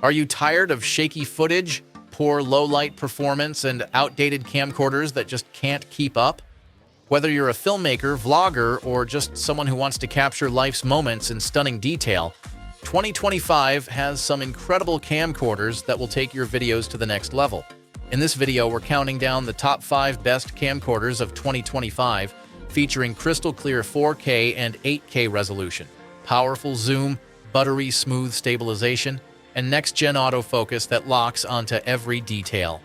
Are you tired of shaky footage, poor low-light performance, and outdated camcorders that just can't keep up? Whether you're a filmmaker, vlogger, or just someone who wants to capture life's moments in stunning detail, 2025 has some incredible camcorders that will take your videos to the next level. In this video, we're counting down the top 5 best camcorders of 2025, featuring crystal clear 4K and 8K resolution, powerful zoom, buttery smooth stabilization, and next-gen autofocus that locks onto every detail.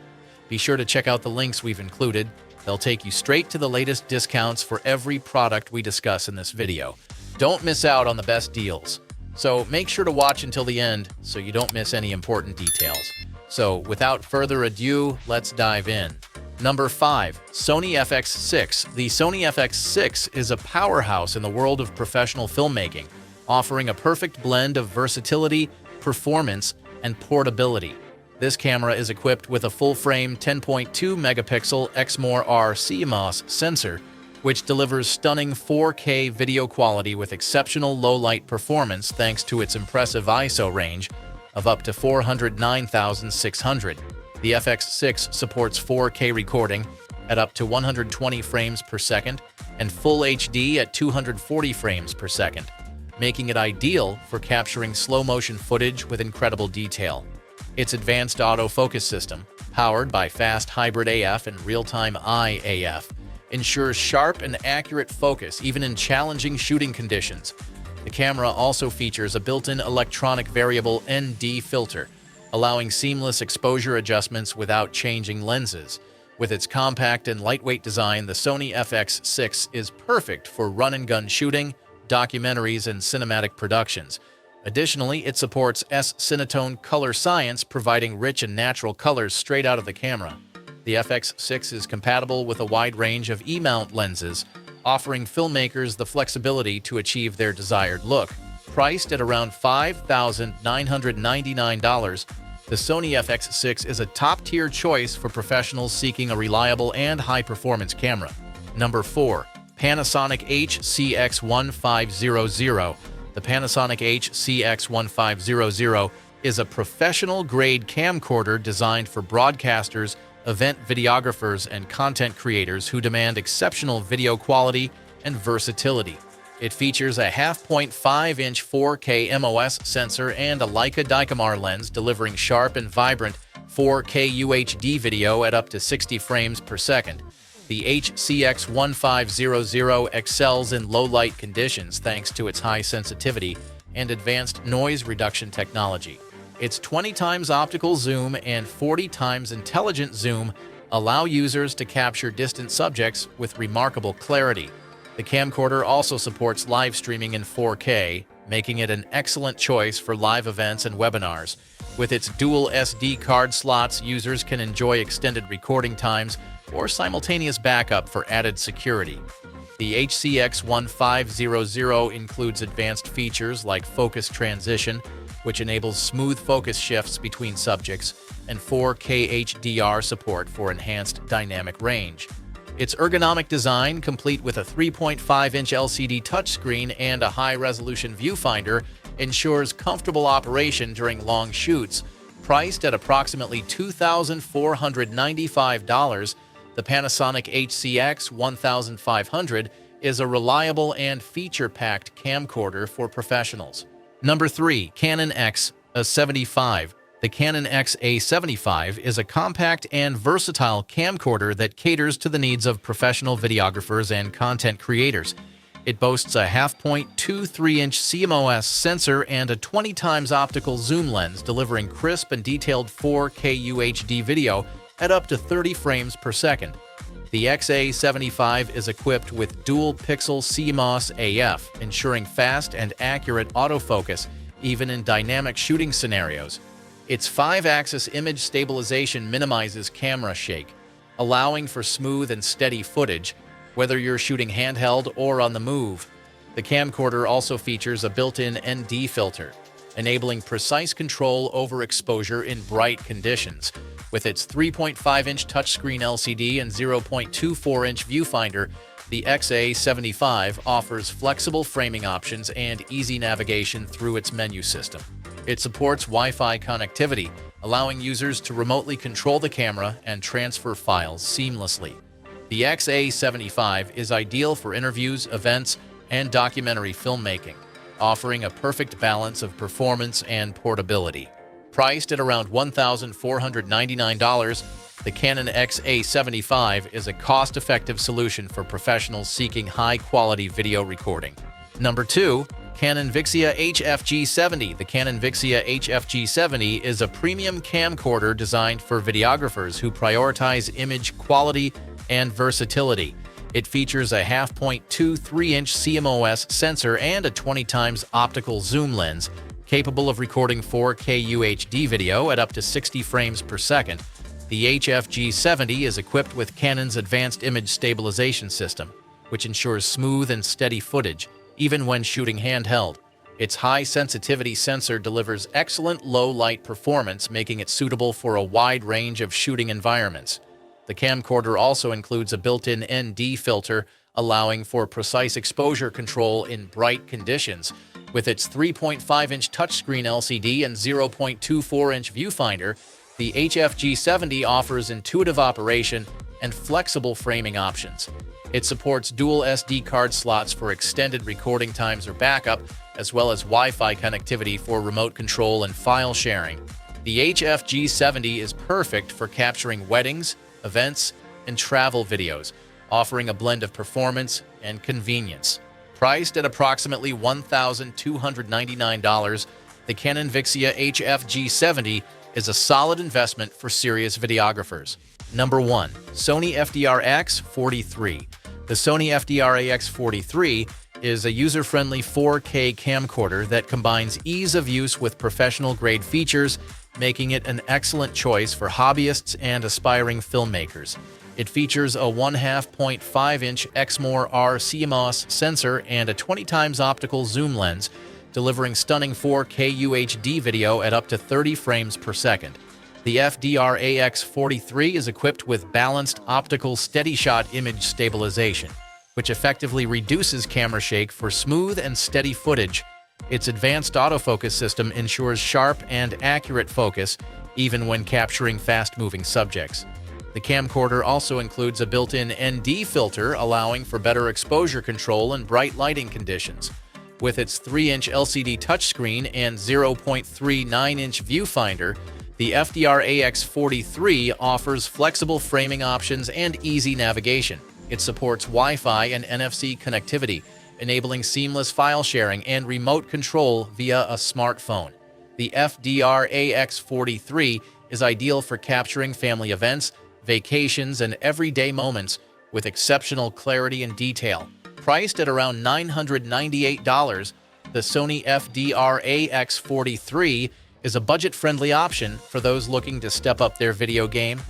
Be sure to check out the links we've included. They'll take you straight to the latest discounts for every product we discuss in this video. Don't miss out on the best deals. So make sure to watch until the end so you don't miss any important details. So without further ado, let's dive in. Number 5. Sony FX6. The Sony FX6 is a powerhouse in the world of professional filmmaking, offering a perfect blend of versatility, performance, and portability. This camera is equipped with a full-frame 10.2 megapixel XMOR-R CMOS sensor, which delivers stunning 4K video quality with exceptional low-light performance thanks to its impressive ISO range of up to 409,600. The FX6 supports 4K recording at up to 120 frames per second and Full HD at 240 frames per second, making it ideal for capturing slow-motion footage with incredible detail. Its advanced autofocus system, powered by fast hybrid AF and real-time IAF, ensures sharp and accurate focus even in challenging shooting conditions. The camera also features a built-in electronic variable ND filter, allowing seamless exposure adjustments without changing lenses. With its compact and lightweight design, the Sony FX6 is perfect for run-and-gun shooting, documentaries, and cinematic productions. Additionally, it supports S-Cinetone color science, providing rich and natural colors straight out of the camera. The FX6 is compatible with a wide range of E-mount lenses, offering filmmakers the flexibility to achieve their desired look. Priced at around $5,999, the Sony FX6 is a top-tier choice for professionals seeking a reliable and high-performance camera. Number 4. Panasonic HC-X1500. The Panasonic HC-X1500 is a professional-grade camcorder designed for broadcasters, event videographers, and content creators who demand exceptional video quality and versatility. It features a 0.5-inch 4K MOS sensor and a Leica Dicamar lens, delivering sharp and vibrant 4K UHD video at up to 60 frames per second. The HC-X1500 excels in low-light conditions thanks to its high sensitivity and advanced noise reduction technology. Its 20x optical zoom and 40x intelligent zoom allow users to capture distant subjects with remarkable clarity. The camcorder also supports live streaming in 4K, making it an excellent choice for live events and webinars. With its dual SD card slots, users can enjoy extended recording times or simultaneous backup for added security. The HC-X1500 includes advanced features like focus transition, which enables smooth focus shifts between subjects, and 4K HDR support for enhanced dynamic range. Its ergonomic design, complete with a 3.5-inch LCD touchscreen and a high-resolution viewfinder, ensures comfortable operation during long shoots. Priced at approximately $2,495, the Panasonic HC-X1500 is a reliable and feature-packed camcorder for professionals. Number 3. Canon XA75. The Canon XA75 is a compact and versatile camcorder that caters to the needs of professional videographers and content creators. It boasts a 0.23-inch CMOS sensor and a 20x optical zoom lens, delivering crisp and detailed 4K UHD video at up to 30 frames per second. The XA75 is equipped with dual-pixel CMOS AF, ensuring fast and accurate autofocus even in dynamic shooting scenarios. Its 5-axis image stabilization minimizes camera shake, allowing for smooth and steady footage, whether you're shooting handheld or on the move. The camcorder also features a built-in ND filter, enabling precise control over exposure in bright conditions. With its 3.5-inch touchscreen LCD and 0.24-inch viewfinder, the XA75 offers flexible framing options and easy navigation through its menu system. It supports Wi-Fi connectivity, allowing users to remotely control the camera and transfer files seamlessly. The XA75 is ideal for interviews, events, and documentary filmmaking, offering a perfect balance of performance and portability. Priced at around $1,499, the Canon XA75 is a cost-effective solution for professionals seeking high-quality video recording. Number 2. Canon Vixia HF G70. The Canon Vixia HF G70 is a premium camcorder designed for videographers who prioritize image quality and versatility. It features a 0.23-inch CMOS sensor and a 20x optical zoom lens, capable of recording 4K UHD video at up to 60 frames per second. The HF G70 is equipped with Canon's advanced image stabilization system, which ensures smooth and steady footage, even when shooting handheld. Its high-sensitivity sensor delivers excellent low-light performance, making it suitable for a wide range of shooting environments. The camcorder also includes a built-in ND filter, allowing for precise exposure control in bright conditions. With its 3.5-inch touchscreen LCD and 0.24-inch viewfinder, the HF G70 offers intuitive operation and flexible framing options. It supports dual SD card slots for extended recording times or backup, as well as Wi-Fi connectivity for remote control and file sharing. The HF G70 is perfect for capturing weddings, events, and travel videos, offering a blend of performance and convenience. Priced at approximately $1,299, the Canon Vixia HF G70 is a solid investment for serious videographers. Number 1. Sony FDR-AX43. The Sony FDR-AX43 is a user-friendly 4K camcorder that combines ease of use with professional-grade features, making it an excellent choice for hobbyists and aspiring filmmakers. It features a 1/2.5-inch Exmor-R CMOS sensor and a 20x optical zoom lens, delivering stunning 4K UHD video at up to 30 frames per second. The FDR-AX43 is equipped with balanced optical steady-shot image stabilization, which effectively reduces camera shake for smooth and steady footage. Its advanced autofocus system ensures sharp and accurate focus, even when capturing fast-moving subjects. The camcorder also includes a built-in ND filter, allowing for better exposure control in bright lighting conditions. With its 3-inch LCD touchscreen and 0.39-inch viewfinder, the FDR-AX43 offers flexible framing options and easy navigation. It supports Wi-Fi and NFC connectivity, enabling seamless file sharing and remote control via a smartphone. The FDR-AX43 is ideal for capturing family events, vacations, and everyday moments with exceptional clarity and detail. Priced at around $998, the Sony FDR-AX43 is a budget-friendly option for those looking to step up their video game.